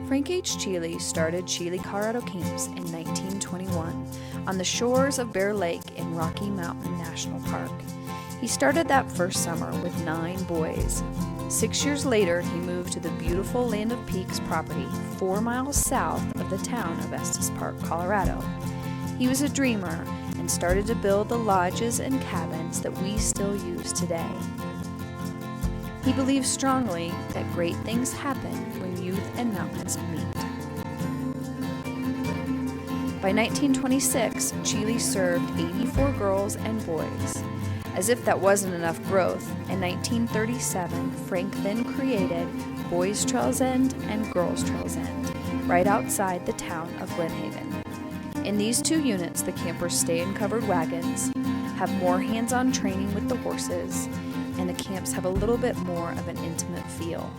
Frank H. Cheley started Cheley, Colorado Camps in 1921 on the shores of Bear Lake in Rocky Mountain National Park. He started that first summer with 9 boys. 6 years later, he moved to the beautiful Land of Peaks property 4 miles south of the town of Estes Park, Colorado. He was a dreamer and started to build the lodges and cabins that we still use today. He believes strongly that great things happen when youth and mountains meet. By 1926, Cheley served 84 girls and boys. As if that wasn't enough growth, in 1937, Frank then created Boys Trails End and Girls Trails End, right outside the town of Glen Haven. In these 2 units, the campers stay in covered wagons, have more hands-on training with the horses, and the camps have a little bit more of an intimate feel.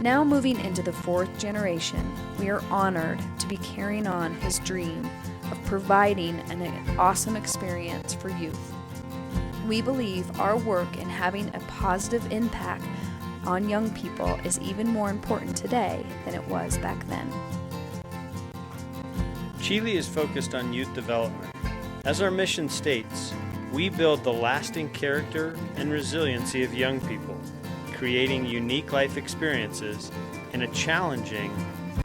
Now moving into the 4th generation, we are honored to be carrying on his dream of providing an awesome experience for youth. We believe our work in having a positive impact on young people is even more important today than it was back then. Cheley is focused on youth development. As our mission states, we build the lasting character and resiliency of young people, creating unique life experiences in a challenging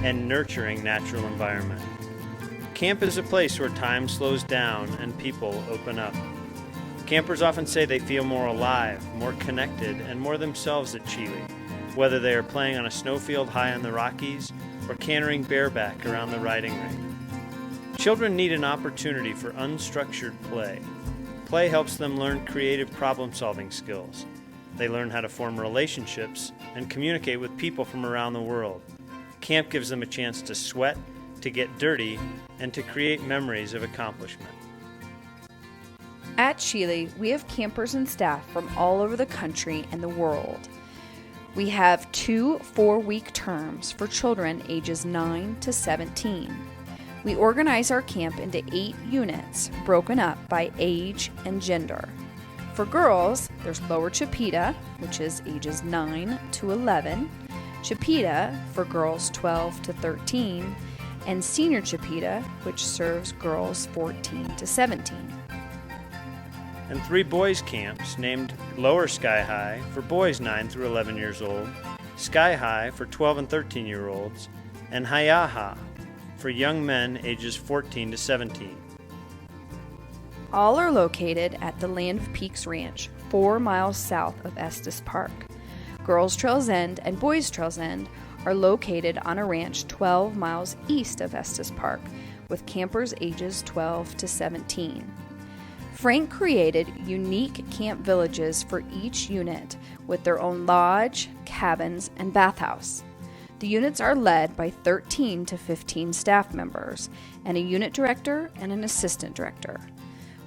and nurturing natural environment. Camp is a place where time slows down and people open up. Campers often say they feel more alive, more connected, and more themselves at Cheley, whether they are playing on a snowfield high in the Rockies or cantering bareback around the riding ring. Children need an opportunity for unstructured play. Play helps them learn creative problem-solving skills. They learn how to form relationships and communicate with people from around the world. Camp gives them a chance to sweat, to get dirty, and to create memories of accomplishment. At Cheley, we have campers and staff from all over the country and the world. We have 2 4-week terms for children ages 9 to 17. We organize our camp into 8 units, broken up by age and gender. For girls, there's Lower Chipeta, which is ages 9 to 11, Chipeta for girls 12 to 13, and Senior Chipeta, which serves girls 14 to 17. And 3 boys camps named Lower Sky High for boys 9 through 11 years old, Sky High for 12 and 13-year-olds, and Hayaha for young men ages 14 to 17. All are located at the Land of Peaks Ranch, 4 miles south of Estes Park. Girls Trails End and Boys Trails End are located on a ranch 12 miles east of Estes Park, with campers ages 12 to 17. Frank created unique camp villages for each unit with their own lodge, cabins, and bathhouse. The units are led by 13 to 15 staff members and a unit director and an assistant director.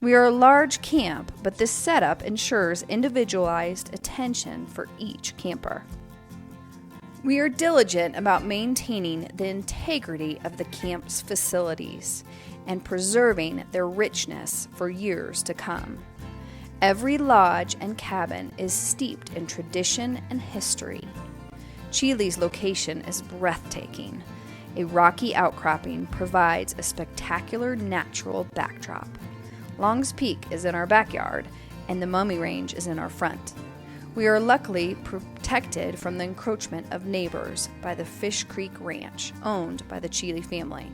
We are a large camp, but this setup ensures individualized attention for each camper. We are diligent about maintaining the integrity of the camp's facilities and preserving their richness for years to come. Every lodge and cabin is steeped in tradition and history. Cheley's location is breathtaking. A rocky outcropping provides a spectacular natural backdrop. Long's Peak is in our backyard, and the Mummy Range is in our front. We are luckily protected from the encroachment of neighbors by the Fish Creek Ranch, owned by the Cheley family.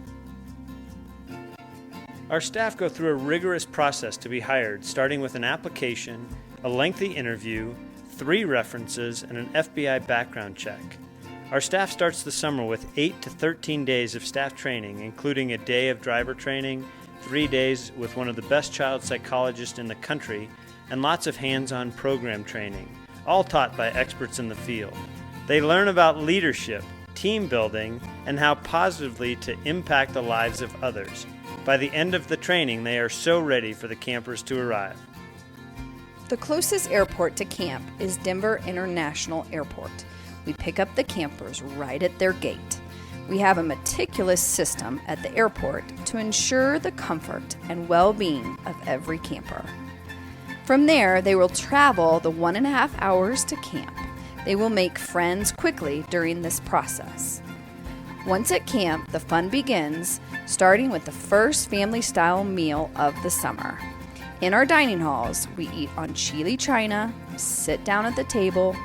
Our staff go through a rigorous process to be hired, starting with an application, a lengthy interview, 3 references, and an FBI background check. Our staff starts the summer with 8 to 13 days of staff training, including a day of driver training, 3 days with one of the best child psychologists in the country, and lots of hands-on program training, all taught by experts in the field. They learn about leadership, team building, and how positively to impact the lives of others. By the end of the training, they are so ready for the campers to arrive. The closest airport to camp is Denver International Airport. We pick up the campers right at their gate. We have a meticulous system at the airport to ensure the comfort and well-being of every camper. From there, they will travel the 1.5 hours to camp. They will make friends quickly during this process. Once at camp, the fun begins, starting with the first family-style meal of the summer. In our dining halls, we eat on Cheley china, sit down at the table,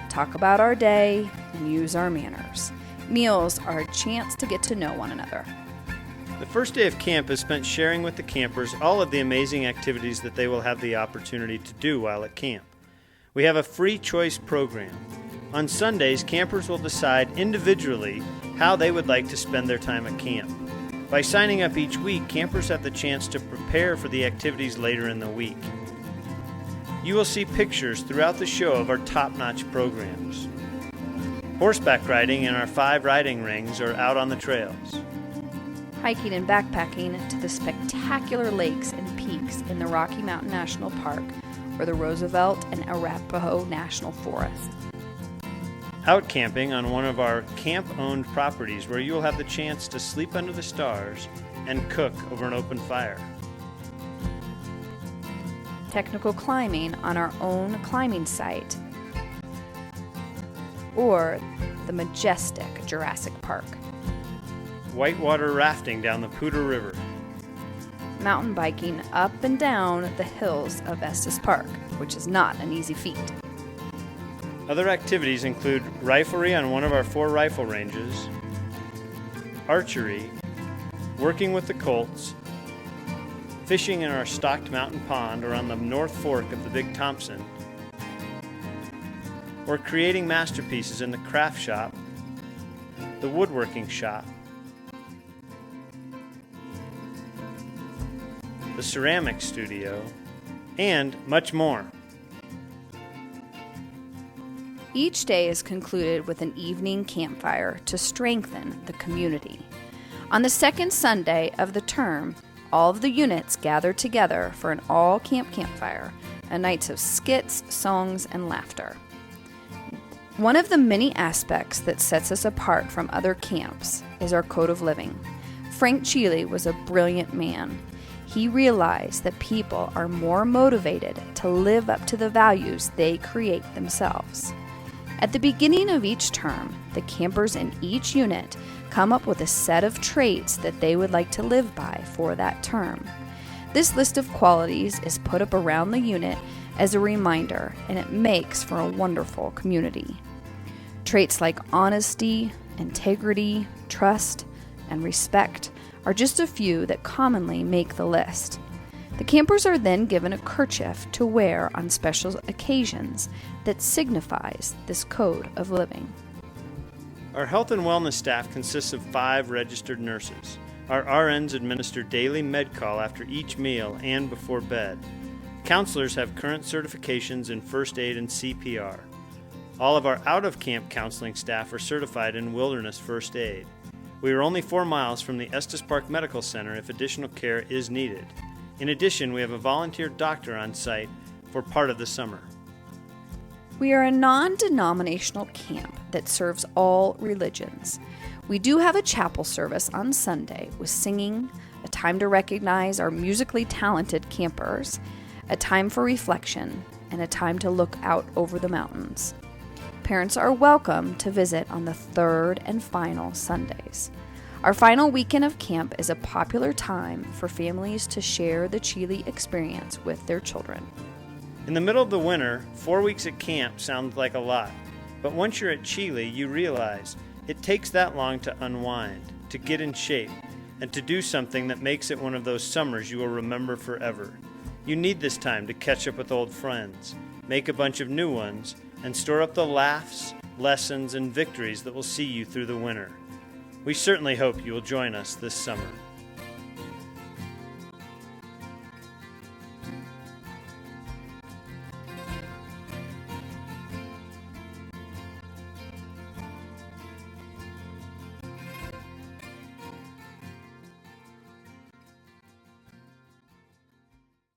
talk about our day, and use our manners. Meals are a chance to get to know one another. The first day of camp is spent sharing with the campers all of the amazing activities that they will have the opportunity to do while at camp. We have a free choice program. On Sundays, campers will decide individually how they would like to spend their time at camp. By signing up each week, campers have the chance to prepare for the activities later in the week. You will see pictures throughout the show of our top-notch programs. Horseback riding and our 5 riding rings are out on the trails. Hiking and backpacking to the spectacular lakes and peaks in the Rocky Mountain National Park or the Roosevelt and Arapahoe National Forest. Out camping on one of our camp-owned properties where you will have the chance to sleep under the stars and cook over an open fire. Technical climbing on our own climbing site, or the majestic Jurassic Park. Whitewater rafting down the Poudre River. Mountain biking up and down the hills of Estes Park, which is not an easy feat. Other activities include riflery on one of our 4 rifle ranges, archery, working with the Colts, fishing in our stocked mountain pond or on the North Fork of the Big Thompson, or creating masterpieces in the craft shop, the woodworking shop, the ceramic studio, and much more. Each day is concluded with an evening campfire to strengthen the community. On the second Sunday of the term, all of the units gather together for an all-camp campfire, a night of skits, songs, and laughter. One of the many aspects that sets us apart from other camps is our code of living. Frank Cheley was a brilliant man. He realized that people are more motivated to live up to the values they create themselves. At the beginning of each term, the campers in each unit come up with a set of traits that they would like to live by for that term. This list of qualities is put up around the unit as a reminder, and it makes for a wonderful community. Traits like honesty, integrity, trust, and respect are just a few that commonly make the list. The campers are then given a kerchief to wear on special occasions that signifies this code of living. Our health and wellness staff consists of 5 registered nurses. Our RNs administer daily med call after each meal and before bed. Counselors have current certifications in first aid and CPR. All of our out-of-camp counseling staff are certified in wilderness first aid. We are only 4 miles from the Estes Park Medical Center if additional care is needed. In addition, we have a volunteer doctor on site for part of the summer. We are a non-denominational camp that serves all religions. We do have a chapel service on Sunday with singing, a time to recognize our musically talented campers, a time for reflection, and a time to look out over the mountains. Parents are welcome to visit on the 3rd and final Sundays. Our final weekend of camp is a popular time for families to share the Cheley Experience with their children. In the middle of the winter, 4 weeks at camp sounds like a lot, but once you're at Cheley, you realize it takes that long to unwind, to get in shape, and to do something that makes it one of those summers you will remember forever. You need this time to catch up with old friends, make a bunch of new ones, and store up the laughs, lessons, and victories that will see you through the winter. We certainly hope you will join us this summer.